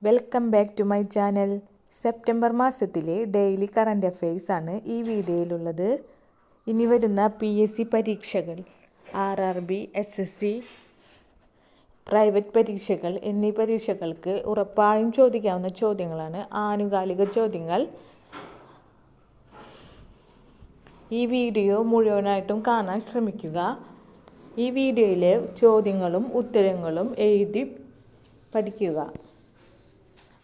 Welcome back to my channel. September മാസത്തിലെ daily current affairs ആണ് ഈ വീഡിയോയിലുള്ളത്. ഇനി വരുന്ന PSC പരീക്ഷകൾ, RRB, SSC, പ്രൈവറ്റ് പരീക്ഷകൾ എന്നീ പരീക്ഷകൾക്ക് ഉറപ്പായും ചോദിക്കാവുന്ന ചോദ്യങ്ങളാണ് ആനുകാലിക ചോദ്യങ്ങൾ. ഈ വീഡിയോ മുഴുവനായിട്ടും കാണാൻ ശ്രമിക്കുക. ഈ വീഡിയോയിലെ ചോദ്യങ്ങളും ഉത്തരങ്ങളും എഴുതി പഠിക്കുക.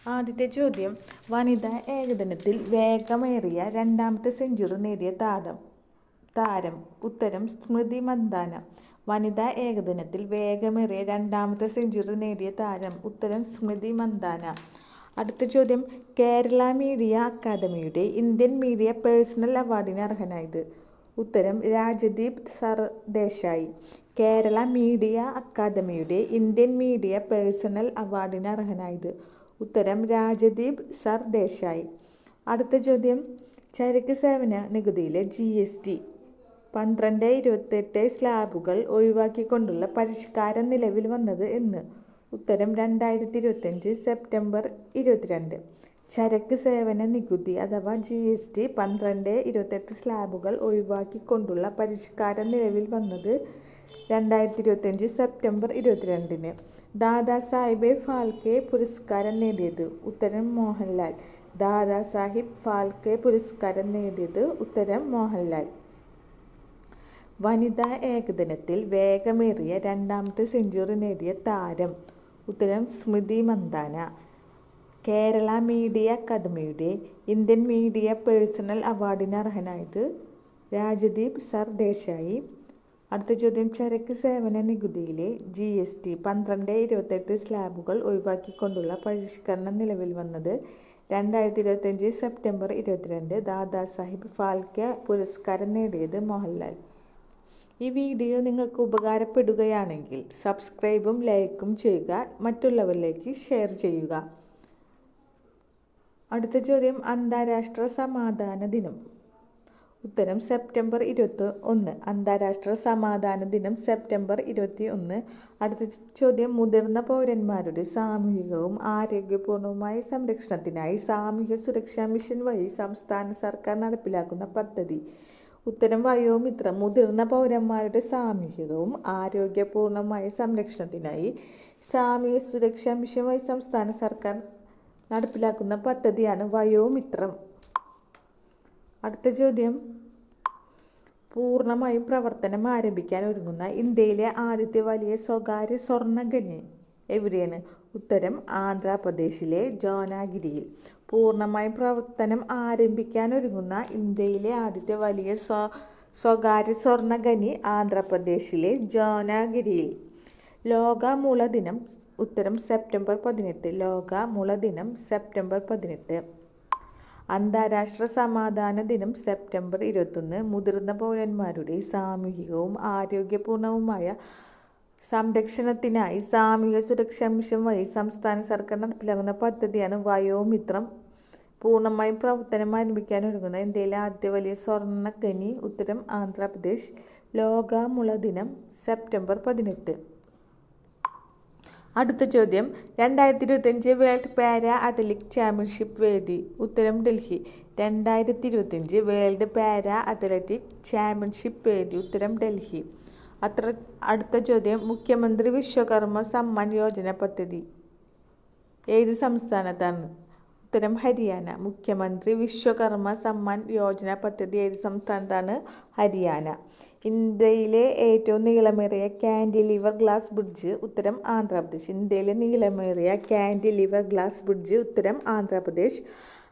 ആദ്യത്തെ ചോദ്യം: വനിതാ ഏകദിനത്തിൽ വേഗമേറിയ രണ്ടാമത്തെ സെഞ്ചുറി നേടിയ താരം. ഉത്തരം സ്മൃതി മന്ദാന. വനിതാ ഏകദിനത്തിൽ വേഗമേറിയ രണ്ടാമത്തെ സെഞ്ചുറി നേടിയ താരം. ഉത്തരം സ്മൃതി മന്ദാന. അടുത്ത ചോദ്യം: കേരള മീഡിയ അക്കാദമിയുടെ ഇന്ത്യൻ മീഡിയ പേഴ്സണൽ അവാർഡിന് അർഹനായത്. ഉത്തരം രാജദീപ് സർദേശായി. കേരള മീഡിയ അക്കാദമിയുടെ ഇന്ത്യൻ മീഡിയ പേഴ്സണൽ അവാർഡിന് അർഹനായത്. ഉത്തരം രാജദീപ് സർദേശായി. അടുത്ത ചോദ്യം: ചരക്ക് സേവന നികുതിയിലെ GST 1228 സ്ലാബുകൾ ഒഴിവാക്കിക്കൊണ്ടുള്ള പരിഷ്കാരം നിലവിൽ വന്നത് എന്ന്. ഉത്തരം 2025 സെപ്റ്റംബർ 22. ചരക്ക് സേവന നികുതി അഥവാ GST 1228 സ്ലാബുകൾ ഒഴിവാക്കിക്കൊണ്ടുള്ള പരിഷ്കാരം നിലവിൽ വന്നത് 2025 സെപ്റ്റംബർ 22. ദാദാസാഹിബ് ഫാൽക്കെ പുരസ്കാരം നേടിയത്. ഉത്തരം മോഹൻലാൽ. ദാദാസാഹിബ് ഫാൽക്കെ പുരസ്കാരം നേടിയത്. ഉത്തരം മോഹൻലാൽ. വനിതാ ഏകദിനത്തിൽ വേഗമേറിയ രണ്ടാമത്തെ സെഞ്ചുറി നേടിയ താരം. ഉത്തരം സ്മൃതി മന്ദാന. കേരള മീഡിയ അക്കാദമിയുടെ ഇന്ത്യൻ മീഡിയ പേഴ്സണൽ അവാർഡിന് അർഹനായത് രാജദീപ് സർദേശായി. അടുത്ത ചോദ്യം: ചരക്ക് സേവന നികുതിയിലെ GST 1228 സ്ലാബുകൾ ഒഴിവാക്കിക്കൊണ്ടുള്ള പരിഷ്കരണം നിലവിൽ വന്നത് 2025 സെപ്റ്റംബർ 22. ദാദാസാഹിബ് ഫാൽക്കെ പുരസ്കാരം നേടിയത് മോഹൻലാൽ. ഈ വീഡിയോ നിങ്ങൾക്ക് ഉപകാരപ്പെടുകയാണെങ്കിൽ സബ്സ്ക്രൈബും ലൈക്കും ചെയ്യുക, മറ്റുള്ളവരിലേക്ക് ഷെയർ ചെയ്യുക. അടുത്ത ചോദ്യം: അന്താരാഷ്ട്ര സമാധാന ദിനം. ഉത്തരം സെപ്റ്റംബർ 21. അന്താരാഷ്ട്ര സമാധാന ദിനം സെപ്റ്റംബർ 21. അടുത്ത ചോദ്യം: മുതിർന്ന പൗരന്മാരുടെ സാമൂഹികവും ആരോഗ്യപൂർണവുമായ സംരക്ഷണത്തിനായി സാമൂഹ്യ സുരക്ഷാ മിഷൻ വഴി സംസ്ഥാന സർക്കാർ നടപ്പിലാക്കുന്ന പദ്ധതി. ഉത്തരം വയോമിത്രം. മുതിർന്ന പൗരന്മാരുടെ സാമൂഹികവും ആരോഗ്യപൂർണമായ സംരക്ഷണത്തിനായി സാമൂഹ്യ സുരക്ഷാ മിഷൻ വഴി സംസ്ഥാന സർക്കാർ നടപ്പിലാക്കുന്ന പദ്ധതിയാണ് വയോമിത്രം. അടുത്ത ചോദ്യം: പൂർണ്ണമായും പ്രവർത്തനം ആരംഭിക്കാൻ ഒരുങ്ങുന്ന ഇന്ത്യയിലെ ആദ്യത്തെ വലിയ സ്വകാര്യ സ്വർണ്ണ ഖനി എവിടെയാണ്? ഉത്തരം ആന്ധ്രാപ്രദേശിലെ ജോനാഗിരിയിൽ. പൂർണ്ണമായും പ്രവർത്തനം ആരംഭിക്കാൻ ഒരുങ്ങുന്ന ഇന്ത്യയിലെ ആദ്യത്തെ വലിയ സ്വകാര്യ സ്വർണ്ണ ഖനി ആന്ധ്രാപ്രദേശിലെ ജോനാഗിരിയിൽ. ലോക മുള ദിനം. ഉത്തരം സെപ്റ്റംബർ 18. ലോക മുള ദിനം സെപ്റ്റംബർ 18. അന്താരാഷ്ട്ര സമാധാന ദിനം സെപ്റ്റംബർ 21. മുതിർന്ന പൗരന്മാരുടെ സാമൂഹികവും ആരോഗ്യപൂർണവുമായ സംരക്ഷണത്തിനായി സാമൂഹ്യ സുരക്ഷാ മിഷൻ വഴി സംസ്ഥാന സർക്കാർ നടപ്പിലാക്കുന്ന പദ്ധതിയാണ് വയോമിത്രം. പൂർണ്ണമായും പ്രവർത്തനം ആരംഭിക്കാൻ ഒരുങ്ങുന്ന ഇന്ത്യയിലെ ആദ്യത്തെ വലിയ സ്വർണ്ണ ഖനി. ഉത്തരം ആന്ധ്രാപ്രദേശ്. ലോക മുള ദിനം സെപ്റ്റംബർ 18. അടുത്ത ചോദ്യം: 2025 വേൾഡ് പാരാ അത്ലറ്റിക് ചാമ്പ്യൻഷിപ്പ് വേദി. ഉത്തരം Delhi. 2025 world para athletic championship വേദി. ഉത്തരം ഡൽഹി. അടുത്ത ചോദ്യം: മുഖ്യമന്ത്രി വിശ്വകർമ്മ സമ്മാൻ യോജന പദ്ധതി ഏത് സംസ്ഥാനത്താണ്? ഉത്തരം ഹരിയാന. മുഖ്യമന്ത്രി വിശ്വകർമ്മ സമ്മാൻ യോജന പദ്ധതി ഏത് സംസ്ഥാനത്താണ്? ഹരിയാന. ഇന്ത്യയിലെ ഏറ്റവും നീളമേറിയ കാൻഡിലിവർ ഗ്ലാസ് ബ്രിഡ്ജ്. ഉത്തരം ആന്ധ്രാപ്രദേശ്. ഇന്ത്യയിലെ നീളമേറിയ കാൻഡിലിവർ ഗ്ലാസ് ബ്രിഡ്ജ്. ഉത്തരം ആന്ധ്രാപ്രദേശ്.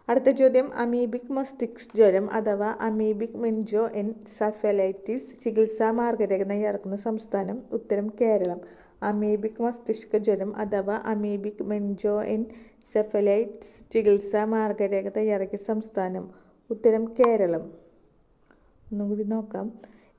അടുത്ത ചോദ്യം: അമീബിക് മസ്തിഷ്ക ജ്വരം അഥവാ അമീബിക് മെനിഞ്ചോ എൻസെഫലൈറ്റിസ് ചികിത്സാ മാർഗരേഖ തയ്യാറാക്കുന്ന സംസ്ഥാനം. ഉത്തരം കേരളം. അമീബിക് മസ്തിഷ്ക ജ്വരം അഥവാ അമീബിക് മെനിഞ്ചോ എൻസെഫലൈറ്റിസ് ചികിത്സാ മാർഗരേഖ തയ്യാറാക്കിയ സംസ്ഥാനം. ഉത്തരം കേരളം. ഒന്നും കൂടി നോക്കാം.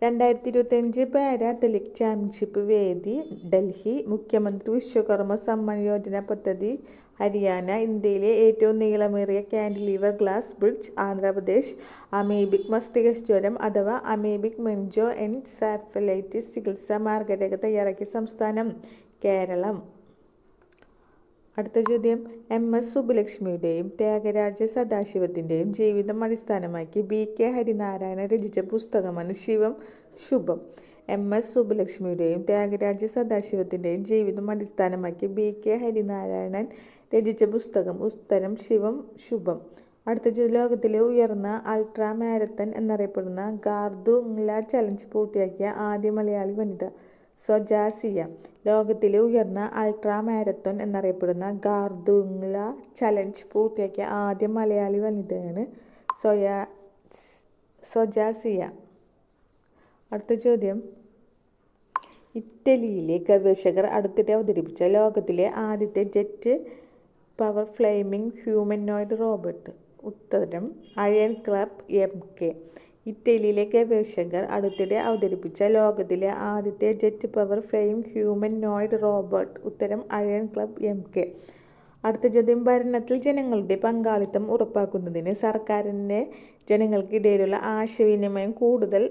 2025 പാരാ അത്ലറ്റിക് ചാമ്പ്യൻഷിപ്പ് വേദി ഡൽഹി. മുഖ്യമന്ത്രി വിശ്വകർമ്മ സമ്മാൻ യോജന പദ്ധതി ഹരിയാന. ഇന്ത്യയിലെ ഏറ്റവും നീളമേറിയ cantilever glass bridge Andhra Pradesh. Amoebic മസ്തിഷ്ക ജ്വരം അഥവാ അമീബിക് മെനിഞ്ചോ എൻസെഫലൈറ്റിസ് ചികിത്സാ മാർഗരേഖ തയ്യാറാക്കിയ സംസ്ഥാനം കേരളം. അടുത്ത ചോദ്യം, MS സുബ്ബലക്ഷ്മിയുടെയും ത്യാഗരാജ സദാശിവത്തിൻ്റെയും ജീവിതം അടിസ്ഥാനമാക്കി BK ഹരിനാരായണൻ രചിച്ച പുസ്തകമാണ് ശിവം ശുഭം. MS സുബ്ബലക്ഷ്മിയുടെയും ത്യാഗരാജ സദാശിവത്തിൻ്റെയും ജീവിതം അടിസ്ഥാനമാക്കി BK ഹരിനാരായണൻ രചിച്ച പുസ്തകം. ഉത്തരം ശിവം ശുഭം. അടുത്ത ചോദ്യം, ലോകത്തിലെ ഉയർന്ന അൾട്രാ മാരത്തൺ എന്നറിയപ്പെടുന്ന ഗാർദുംഗ്ല ചലഞ്ച് പൂർത്തിയാക്കിയ ആദ്യ മലയാളി വനിത. സൊജാസിയ. ലോകത്തിലെ ഉയർന്ന അൾട്രാ മാരത്തൺ എന്നറിയപ്പെടുന്ന ഗാർദുംഗ്ല ചലഞ്ച് പൂർത്തിയാക്കിയ ആദ്യ മലയാളി വനിതയാണ് സൊജാസിയ. അടുത്ത ചോദ്യം, ഇറ്റലിയിലെ ഗവേഷകർ അടുത്തിടെ അവതരിപ്പിച്ച ലോകത്തിലെ ആദ്യത്തെ jet power flaming humanoid robot. ഉത്തരം അയൺ ക്ലബ് MK. ഇറ്റലിയിലെ ഗവേഷകർ അടുത്തിടെ അവതരിപ്പിച്ച ലോകത്തിലെ ആദ്യത്തെ jet power flaming humanoid robot. ഉത്തരം അയൺ ക്ലബ് MK. അടുത്ത ചോദ്യം, ഭരണത്തിൽ ജനങ്ങളുടെ പങ്കാളിത്തം ഉറപ്പാക്കുന്നതിന് സർക്കാരിൻ്റെ ജനങ്ങൾക്കിടയിലുള്ള ആശയവിനിമയം കൂടുതൽ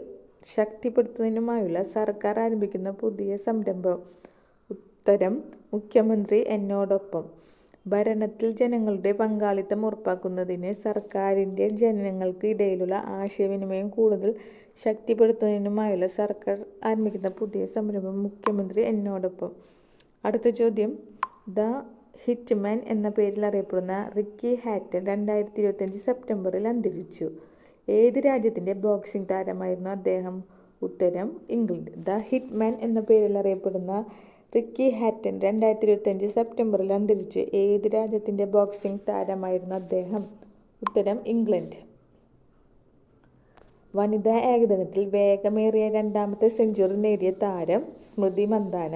ശക്തിപ്പെടുത്തുന്നതിനുമായുള്ള സർക്കാർ ആരംഭിക്കുന്ന പുതിയ സംരംഭം. ഉത്തരം മുഖ്യമന്ത്രി എന്നോടൊപ്പം. ഭരണത്തിൽ ജനങ്ങളുടെ പങ്കാളിത്തം ഉറപ്പാക്കുന്നതിന് സർക്കാരിൻ്റെ ജനങ്ങൾക്ക് ഇടയിലുള്ള ആശയവിനിമയം കൂടുതൽ ശക്തിപ്പെടുത്തുന്നതിനുമായുള്ള സർക്കാർ ആരംഭിക്കുന്ന പുതിയ സംരംഭം മുഖ്യമന്ത്രി എന്നോടൊപ്പം. അടുത്ത ചോദ്യം, ദ ഹിറ്റ്മാൻ എന്ന പേരിൽ അറിയപ്പെടുന്ന റിക്കി ഹാറ്റൺ 2025 സെപ്റ്റംബറിൽ അന്തരിച്ചു. ഏത് രാജ്യത്തിൻ്റെ ബോക്സിംഗ് താരമായിരുന്നു അദ്ദേഹം? ഉത്തരം ഇംഗ്ലണ്ട്. ദ ഹിറ്റ്മാൻ എന്ന പേരിൽ അറിയപ്പെടുന്ന റിക്കി ഹാറ്റൺ 2025 സെപ്റ്റംബറിൽ അന്തരിച്ചു. ഏത് രാജ്യത്തിൻ്റെ ബോക്സിംഗ് താരമായിരുന്നു അദ്ദേഹം? ഉത്തരം ഇംഗ്ലണ്ട്. വനിതാ ഏകദിനത്തിൽ വേഗമേറിയ രണ്ടാമത്തെ സെഞ്ചുറി നേടിയ താരം സ്മൃതി മന്ദാന.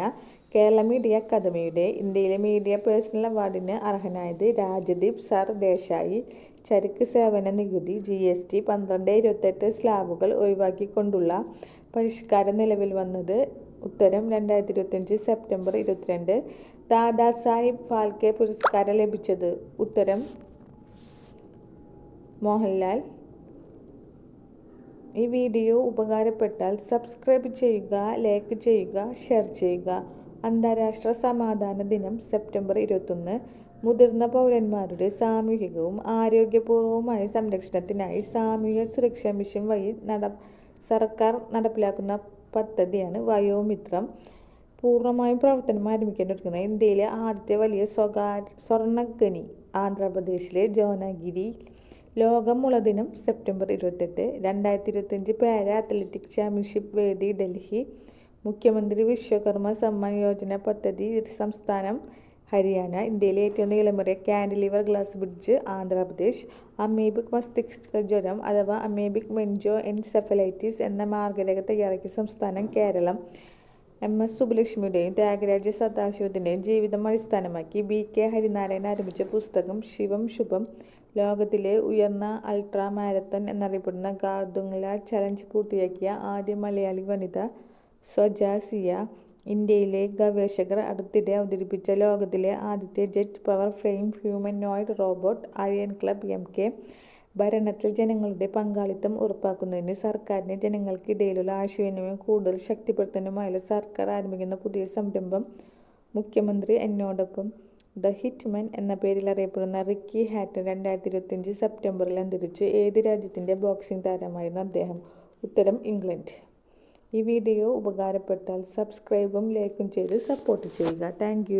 കേരള മീഡിയ അക്കാദമിയുടെ ഇന്ത്യയിലെ മീഡിയ പേഴ്സണൽ അവാർഡിന് അർഹനായത് രാജദീപ് സർദേശായി. ചരക്ക് സേവന നികുതി GST 1228 സ്ലാബുകൾ ഒഴിവാക്കിക്കൊണ്ടുള്ള പരിഷ്കാരം നിലവിൽ വന്നത്. ഉത്തരം 2025 സെപ്റ്റംബർ 22. ദാദാ സാഹിബ് ഫാൽക്കെ പുരസ്കാരം ലഭിച്ചത്. ഉത്തരം മോഹൻലാൽ. ഈ വീഡിയോ ഉപകാരപ്പെട്ടാൽ സബ്സ്ക്രൈബ് ചെയ്യുക, ലൈക്ക് ചെയ്യുക, ഷെയർ ചെയ്യുക. അന്താരാഷ്ട്ര സമാധാന ദിനം സെപ്റ്റംബർ 21. മുതിർന്ന പൗരന്മാരുടെ സാമൂഹികവും ആരോഗ്യപൂർവ്വമായ സംരക്ഷണത്തിനായി സാമൂഹ്യ സുരക്ഷാ മിഷൻ വഴി സർക്കാർ നടപ്പിലാക്കുന്ന പദ്ധതിയാണ് വയോമിത്രം. പൂർണ്ണമായും പ്രവർത്തനം ആരംഭിക്കാനൊരുക്കുന്ന ഇന്ത്യയിലെ ആദ്യത്തെ വലിയ സ്വർണ്ണഖനി ആന്ധ്രാപ്രദേശിലെ ജോനഗിരി. ലോക മുളദിനം സെപ്റ്റംബർ 28. 2025 പാരാ അത്ലറ്റിക് ചാമ്പ്യൻഷിപ്പ് വേദി ഡൽഹി. മുഖ്യമന്ത്രി വിശ്വകർമ്മ സമ്മാൻ യോജന പദ്ധതി സംസ്ഥാനം ഹരിയാന. ഇന്ത്യയിലെ ഏറ്റവും നീളമേറിയ cantilever glass bridge Andhra Pradesh. Amoebic മസ്തിഷ്ക ജ്വരം അഥവാ അമീബിക് മെൻജോ എൻസെഫലൈറ്റിസ് എന്ന മാർഗരേഖ തയ്യാറാക്കിയ സംസ്ഥാനം കേരളം. MS സുബ്ബലക്ഷ്മിയുടെയും ത്യാഗരാജ സദാശിവത്തിൻ്റെയും ജീവിതം അടിസ്ഥാനമാക്കി BK ഹരിനാരായണൻ ആരംഭിച്ച പുസ്തകം ശിവം ശുഭം. ലോകത്തിലെ ഉയർന്ന അൾട്രാ മാരത്തൺ എന്നറിയപ്പെടുന്ന ഗാർദുംഗ്ല ചലഞ്ച് പൂർത്തിയാക്കിയ ആദ്യ മലയാളി വനിത സൊജാസിയ. ഇന്ത്യയിലെ ഗവേഷകർ അടുത്തിടെ അവതരിപ്പിച്ച ലോകത്തിലെ ആദ്യത്തെ jet power flame humanoid robot iron club MK. ഭരണത്തിൽ ജനങ്ങളുടെ പങ്കാളിത്തം ഉറപ്പാക്കുന്നതിന് സർക്കാരിന് ജനങ്ങൾക്കിടയിലുള്ള ആശയവിനിമയം കൂടുതൽ ശക്തിപ്പെടുത്തുന്നതിനുമായുള്ള സർക്കാർ ആരംഭിക്കുന്ന പുതിയ സംരംഭം മുഖ്യമന്ത്രി എന്നോടൊപ്പം. ദ ഹിറ്റ്മാൻ എന്ന പേരിൽ അറിയപ്പെടുന്ന റിക്കി ഹാറ്റൺ 2025 സെപ്റ്റംബറിൽ അന്തരിച്ചു. ഏത് രാജ്യത്തിൻ്റെ ബോക്സിംഗ് താരമായിരുന്നു അദ്ദേഹം? ഉത്തരം ഇംഗ്ലണ്ട്. ഈ വീഡിയോ ഉപകാരപ്പെട്ടാൽ സബ്സ്ക്രൈബും ലൈക്കും ചെയ്ത് സപ്പോർട്ട് ചെയ്യുക. താങ്ക്